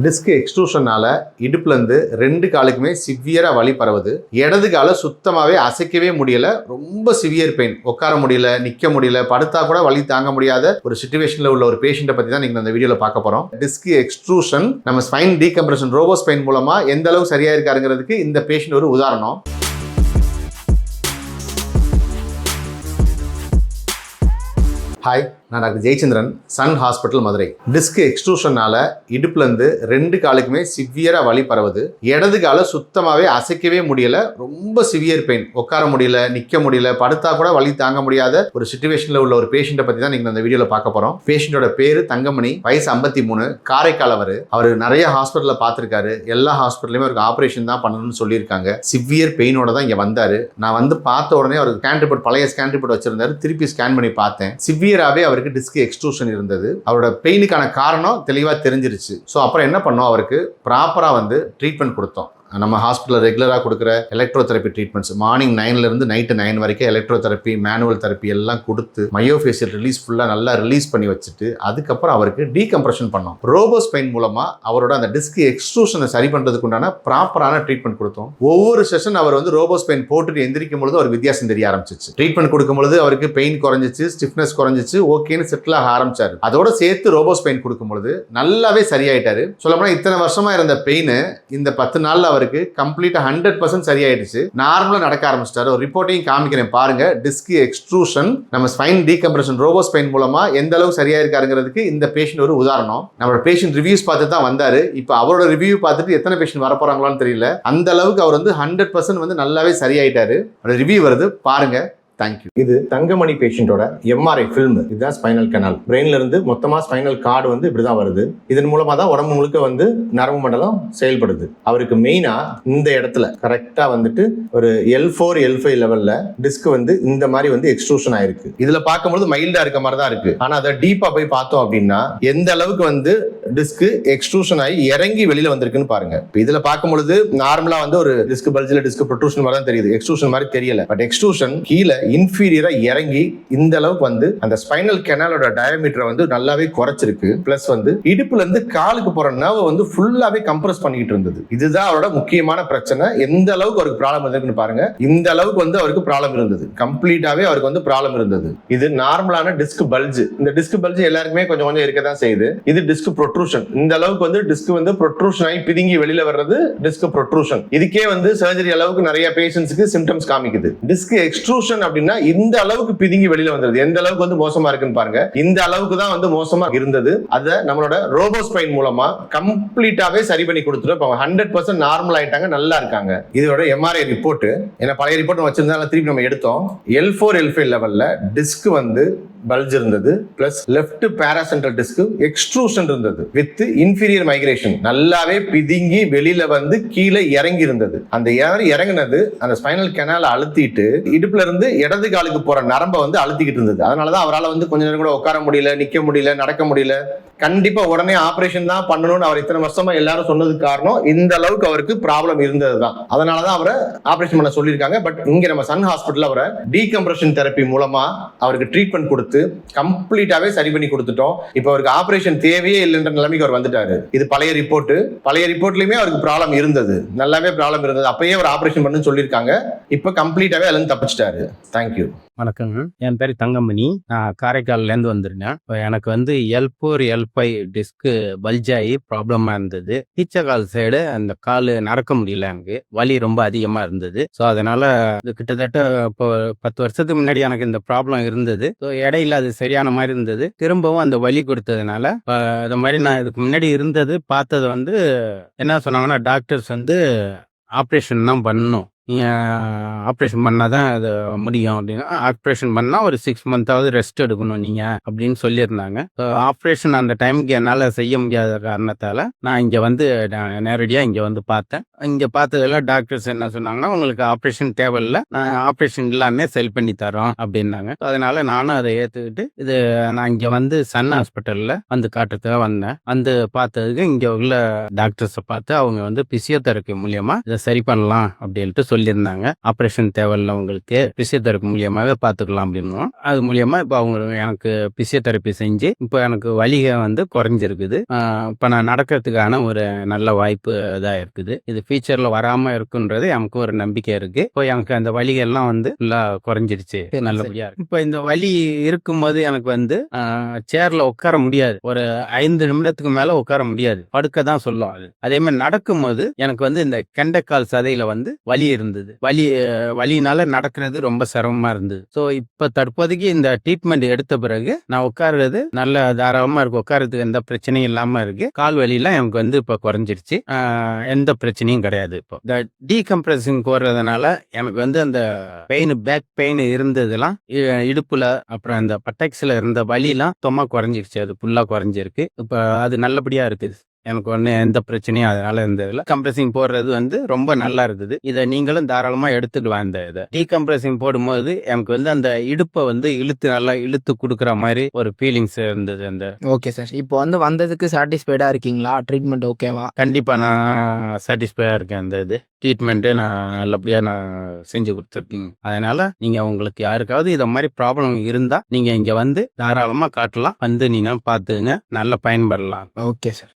Disk எக்ஸ்ட்ரூஷனால இடுப்புலேருந்து 2 காலுக்குமே சிவியராக வலி பரவுது. இடது காலை சுத்தமாகவே அசைக்கவே முடியல. ரொம்ப சிவியர் பெயின். உட்கார முடியல, நிற்க முடியல, படுத்தா கூட வலி தாங்க முடியாத ஒரு சிச்சுவேஷனில் உள்ள ஒரு பேஷண்ட்டை பற்றி தான் நீங்கள் இந்த வீடியோவில் பார்க்க போகிறோம். டிஸ்க் எக்ஸ்ட்ரூஷன் நம்ம ஸ்பைன் டீகம்ப்ரஷன் ரோபோ ஸ்பைன் மூலமாக எந்த அளவு சரியாக இருக்காருங்கிறதுக்கு இந்த பேஷண்ட் ஒரு உதாரணம். ஹாய், நான் doctor Jayachandran, sun hospital Madurai. Disc எக்ஸ்ட்ரூஷனால இடுப்புலேருந்து 2 காலுக்குமே சிவியராக வலி பரவுது. இடது காலை சுத்தமாகவே அசைக்கவே முடியல. ரொம்ப சிவியர் பெயின். உட்கார முடியல, நிற்க முடியல, படுத்தா கூட வலி தாங்க முடியாத ஒரு சிச்சுவேஷனில் உள்ள ஒரு பேஷண்ட்டை பற்றி தான் நீங்கள் இந்த வீடியோவில் பார்க்க போகிறோம். பேஷண்ட்டோட பேர் தங்கமணி, வயசு 53, காரைக்கால். அவர் நிறைய ஹாஸ்பிட்டலில் பார்த்துருக்காரு. எல்லா ஹாஸ்பிட்டலையுமே அவருக்கு ஆப்ரேஷன் தான் பண்ணணும்னு சொல்லியிருக்காங்க. சிவியர் பெயினோட தான் இங்கே வந்தார். நான் வந்து பார்த்த உடனே அவருக்கு ஸ்கேன் ரிப்போர்ட், பழைய ஸ்கேன் ரிப்போர்ட் வச்சிருந்தாரு. திருப்பி ஸ்கேன் பண்ணி பார்த்தேன். சிவியராகவே அவருக்கு டிஸ்க் எக்ஸ்ட்ரூஷன் இருந்தது. அவரோட பெயினுக்கான காரணம் தெளிவா தெரிஞ்சிருச்சு. ஸோ அப்புறம் என்ன பண்ணோம், அவருக்கு ப்ராப்பரா வந்து ட்ரீட்மெண்ட் கொடுத்தோம். நம்ம ஹாஸ்பிட்டலில் ரெகுலராக கொடுக்குற எலக்ட்ரோதெரப்பி ட்ரீட்மெண்ட்ஸ், மார்னிங் 9லேருந்து நைட்டு 9 வரைக்கும் எலக்ட்ரோதெரப்பி, மேனுவல் தெரப்பி எல்லாம் கொடுத்து மயோஃபேஷியல் ரிலீஸ் ஃபுல்லாக நல்லா ரிலீஸ் பண்ணி வச்சுட்டு அதுக்கப்புறம் அவருக்கு டீகம்ப்ரஷன் பண்ணோம். ரோபோ ஸ்பைன் மூலமாக அவரோட அந்த டிஸ்க் எக்ஸ்ட்ரூஷனை சரி பண்ணுறதுக்கு உண்டான ப்ராப்பரான ட்ரீட்மெண்ட் கொடுத்தோம். ஒவ்வொரு செஷன் அவர் வந்து ரோபோ ஸ்பைன் போட்டுட்டு எந்திரிக்கும் பொழுது அவர் வித்தியாசம் தெரிய ஆரம்பிச்சிச்சு. ட்ரீட்மெண்ட் கொடுக்கும்பொழுது அவருக்கு பெயின் குறைஞ்சிச்சு, ஸ்டிஃப்னஸ் குறைஞ்சிச்சு, ஓகேன்னு செட்டில் ஆக ஆரம்பிச்சாரு. அதோட சேர்த்து ரோபோ ஸ்பைன் கொடுக்கும்பொழுது நல்லாவே சரியாயிட்டாரு. சொல்லப்போனால் இத்தனை வருஷமா இருந்த பெயின் இந்த 10 நாளில் அவருக்கு கம்ப்ளீட்டா 100% சரியாயிடுச்சு. நார்மலா நடக்க ஆரம்பிச்சிட்டாரு. ஒரு ரிப்போர்ட்டையும் காமிக்கிறேன் பாருங்க. டிஸ்க் எக்ஸ்ட்ரூஷன் நம்ம ஸ்பைன் டீகம்ப்ரஷன் ரோபோ ஸ்பைன் மூலமா எந்த அளவு சரியா இருக்காருங்கிறதுக்கு இந்த பேஷண்ட் ஒரு உதாரணம். நம்மளோட பேஷண்ட் ரிவ்யூஸ் பார்த்து தான் வந்தாரு. இப்போ அவரோட ரிவ்யூ பார்த்துட்டு எத்தனை பேஷண்ட் வர போறாங்களான்னு தெரியல. அந்த அளவுக்கு அவர் வந்து 100% வந்து நல்லாவே சரியாயிட்டாரு. ரிவ்யூ வருது பாருங்க. தேங்க்யூ. இது தங்கமணி பேஷண்டோட எம்ஆர்ஐ ஃபில்ம். இதுதான் ஸ்பைனல் கனால். பிரெயின்ல இருந்து மொத்தமா ஸ்பைனல் கார்டு வந்து இப்படிதான் வருது. இதன் மூலமா தான் உடம்பு முழுக்க வந்து நரம்பு மண்டலம் செயல்படுது. அவருக்கு மெயினா இந்த இடத்துல கரெக்டா வந்துட்டு ஒரு L4 L5 லெவல்ல டிஸ்க் வந்து இந்த மாதிரி வந்து எக்ஸ்ட்ரூஷன் ஆயிருக்கு. இதுல பார்க்கும்போது மைல்டா இருக்க மாதிரி தான் இருக்கு. ஆனா அதை டீப்பா போய் பார்த்தோம் அப்படின்னா எந்த அளவுக்கு வந்து டிஸ்க் எக்ஸ்ட்ரூஷன் ஆகி இறங்கி வெளியில வந்திருக்குன்னு பாருங்க. இதுல பார்க்கும்பொழுது நார்மலா வந்து ஒரு டிஸ்க் பல்ஜ்ல டிஸ்க் ப்ரொட்ரூஷன் மாதிரி தான் தெரியுது. எக்ஸ்ட்ரூஷன் மாதிரி தெரியல. பட் எக்ஸ்ட்ரூஷன் கீழே இன்ஃபீரியரா இறங்கி இந்த அளவுக்கு வந்து அந்த ஸ்பைனல் கெனாலோட டயாமீட்டரை வந்து நல்லாவே குறைச்சிருக்கு. பிளஸ் வந்து இடுப்புல இருந்து காலுக்கு போற நர்வ் வந்து ஃபுல்லாவே கம்ப்ரஸ் பண்ணிட்டு இருந்தது. இதுதான் அவரோட முக்கியமான பிரச்சனை. எந்த அளவுக்கு அவருக்கு ப்ராப்ளம் இருந்துன்னு பாருங்க. இந்த அளவுக்கு வந்து அவருக்கு ப்ராப்ளம் இருந்தது. கம்ப்ளீட்டாவே அவருக்கு வந்து ப்ராப்ளம் இருந்தது. இது நார்மலான டிஸ்க் பல்ஜ். இந்த டிஸ்க் பல்ஜ் எல்லாருக்குமே கொஞ்சம் கொஞ்சம் இருக்க தான் செய்யுது. இது டிஸ்க் ப்ரொட்ரூஷன். இந்த அளவுக்கு வந்து டிஸ்க் வந்து ப்ரொட்ரூஷன் ஆகி பிதுங்கி வெளியில வர்றது டிஸ்க் ப்ரொட்ரூஷன். இதுக்கே வந்து சர்ஜரி அளவுக்கு நிறைய பேஷண்ட்ஸ்க்கு சிம்டம்ஸ் காமிக்குது. டிஸ்க் எக்ஸ்ட்ரூஷன் அப்படின்னா இந்த அளவுக்கு பிதுங்கி வெளியில வந்தது. எந்த அளவுக்கு வந்து மோசமா இருக்குன்னு பாருங்க. இந்த அளவுக்கு தான் வந்து மோசமா இருந்தது. அதை நம்மளோட ரோபோ ஸ்பைன் மூலமா கம்ப்ளீட்டாவே சரி பண்ணி கொடுத்துட்டு 100% நார்மல் ஆயிட்டாங்க, நல்லா இருக்காங்க. இதோட எம்ஆர்ஐ ரிப்போர்ட், என்ன பழைய ரிப்போர்ட் வச்சிருந்தாலும் திருப்பி நம்ம எடுத்தோம். L4 L5 லெவல்ல டிஸ்க் வந்து பல்ஜ் இருந்தது. பிளஸ் லெஃப்ட் பாராசென்ட்ரல் டிஸ்க் எக்ஸ்ட்ரூஷன் இருந்தது வித் இன்ஃபீரியர் மைக்ரேஷன். நல்லாவே பிதுங்கி வெளியில வந்து கீழே இறங்கி இருந்தது. அந்த இறங்கினது அந்த ஸ்பைனல் கெனால அழுத்திட்டு இடுப்புல இருந்து இடது காலுக்கு போற நரம்பை வந்து அழுத்திக்கிட்டு இருந்தது. அதனாலதான் அவரால் வந்து கொஞ்ச நேரம் கூட உட்கார முடியல, நிக்க முடியல, நடக்க முடியல. கண்டிப்பா உடனே ஆபரேஷன் தான் பண்ணணும்னு அவர் இத்தனை வருஷமா எல்லாரும் சொன்னதுக்கு காரணம் இந்த அளவுக்கு அவருக்கு ப்ராப்ளம் இருந்ததுதான். அதனாலதான் அவரை ஆபரேஷன் பண்ண சொல்லியிருக்காங்க. பட் இங்க நம்ம சன் ஹாஸ்பிட்டல் அவரை டீகம்ப்ரஷன் தெரப்பி மூலமா அவருக்கு ட்ரீட்மெண்ட் கொடுத்து கம்ப்ளீட்டாவே சரி பண்ணி கொடுத்துட்டோம். இப்போ அவருக்கு ஆபரேஷன் தேவையே இல்லைன்ற நிலைமைக்கு அவர் வந்துட்டாரு. இது பழைய ரிப்போர்ட். பழைய ரிப்போர்ட்லயுமே அவருக்கு ப்ராப்ளம் இருந்தது, நல்லாவே ப்ராப்ளம் இருந்தது. அப்பயே அவர் ஆபரேஷன் பண்ணு சொல்லியிருக்காங்க. இப்போ கம்ப்ளீட்டாவே அதுல தப்பிச்சிட்டாரு. தேங்க்யூ. வணக்கங்க. என் பேர் தங்கமணி. நான் காரைக்கால்லேருந்து வந்துருந்தேன். எனக்கு வந்து L4 L5 டிஸ்க்கு பல்ஜாகி ப்ராப்ளமாக இருந்தது. கால் சைடு அந்த கால் நடக்க முடியல, எனக்கு வலி ரொம்ப அதிகமாக இருந்தது. ஸோ அதனால் இது கிட்டத்தட்ட இப்போ 10 வருஷத்துக்கு முன்னாடி எனக்கு இந்த ப்ராப்ளம் இருந்தது. ஸோ இடையில அது சரியான மாதிரி இருந்தது. திரும்பவும் அந்த வலி கொடுத்ததுனால இது மாதிரி நான் இதுக்கு முன்னாடி இருந்தது பார்த்தது வந்து என்ன சொன்னாங்கன்னா, டாக்டர்ஸ் வந்து ஆப்ரேஷன் தான் பண்ணணும், ஆப்ரேஷன் பண்ணாதான் அது முடியும் அப்படின்னா, ஆப்ரேஷன் பண்ணா ஒரு 6 மந்த்தாவது ரெஸ்ட் எடுக்கணும் நீங்க அப்படின்னு சொல்லியிருந்தாங்க. ஆப்ரேஷன் அந்த டைமுக்கு என்னால் செய்ய முடியாத காரணத்தால நான் இங்க வந்து நேரடியா இங்க வந்து பார்த்தேன். இங்க பார்த்ததுல டாக்டர்ஸ் என்ன சொன்னாங்கன்னா, உங்களுக்கு ஆப்ரேஷன் தேவையில்லை, நான் ஆப்ரேஷன் இல்லாமே செல் பண்ணி தரோம் அப்படின்னாங்க. அதனால நானும் அதை ஏத்துக்கிட்டு நான் இங்க வந்து சன் ஹாஸ்பிட்டல்ல வந்து காட்டுறதுக்காக வந்தேன். வந்து பார்த்ததுக்கு இங்க உள்ள டாக்டர்ஸை பார்த்து அவங்க வந்து பிசியோதெரப்பி மூலியமா இதை சரி பண்ணலாம் அப்படின்ட்டு சொல்லியிருந்தாங்க. ஆப்ரேஷன் தேவையில்ல உங்களுக்கு, பிசியோதெரப்பி மூலியமாவே பார்த்துக்கலாம் அப்படின்னோம். அது மூலியமா இப்போ அவங்க எனக்கு பிசியோதெரப்பி செஞ்சு இப்போ எனக்கு வலிக வந்து குறைஞ்சிருக்குது. இப்போ நான் நடக்கிறதுக்கான ஒரு நல்ல வாய்ப்பு இதாக இருக்குது. இது ஃபியூச்சரில் வராமல் இருக்குன்றது எனக்கு ஒரு நம்பிக்கை இருக்கு. இப்போ எனக்கு அந்த வலிகள்லாம் வந்து ஃபுல்லாக குறைஞ்சிருச்சு, நல்லபடியாக இருக்கு. இப்போ இந்த வலி இருக்கும்போது எனக்கு வந்து சேர்ல உட்கார முடியாது. ஒரு 5 நிமிடத்துக்கு மேல உட்கார முடியாது, படுக்க தான் சொல்லும் அது. அதே மாதிரி நடக்கும்போது எனக்கு வந்து இந்த கெண்டைக்கால் சதையில வந்து வலி இருந்தது. வலினால நடக்கிறது ரொம்ப சிரமமா இருந்தது. ஸோ இப்போ தற்போதைக்கு இந்த ட்ரீட்மெண்ட் எடுத்த பிறகு நான் உட்காருறது நல்ல தாராளமா இருக்கு. உட்காரத்துக்கு எந்த பிரச்சனையும் இல்லாம இருக்கு. கால் வலியெல்லாம் எனக்கு வந்து இப்போ குறைஞ்சிருச்சு. எந்த பிரச்சனையும் கிடையாது. இப்போ இந்த டீகம்ப்ரெசிங் போடுறதுனால எனக்கு வந்து அந்த பெயின், பேக் பெயின் இருந்ததெல்லாம் இடுப்புல அப்புறம் அந்த பட்டெக்ஸ்ல இருந்த வலிலாம் சுத்தமா குறைஞ்சிருச்சு. அது ஃபுல்லா குறைஞ்சிருக்கு. இப்போ அது நல்லபடியா இருக்குது. எனக்கு ஒன்றும் எந்த பிரச்சனையும் அதனால இருந்ததில்ல. கம்ப்ரெசிங் போடுறது வந்து ரொம்ப நல்லா இருக்குது. இதை நீங்களும் தாராளமா எடுத்துக்கலாம். இந்த இதை டீகம்ப்ரெசிங் போடும்போது எனக்கு வந்து அந்த இடுப்பை வந்து நல்லா இழுத்து கொடுக்குற மாதிரி ஒரு ஃபீலிங்ஸ் இருந்தது. அந்த ஓகே சார். இப்போ வந்து வந்ததுக்கு சாட்டிஸ்ஃபைடா இருக்கீங்களா? ட்ரீட்மெண்ட் ஓகேவா? கண்டிப்பா நான் சாட்டிஸ்ஃபையா இருக்கேன். அந்த இது ட்ரீட்மெண்ட்டு நான் நல்லபடியா நான் செஞ்சு கொடுத்துருக்கேன். அதனால நீங்க உங்களுக்கு யாருக்காவது இதை மாதிரி ப்ராப்ளம் இருந்தா நீங்க இங்க வந்து தாராளமா காட்டலாம். வந்து நீங்க பார்த்துங்க, நல்லா பயன்படலாம். Okay sir.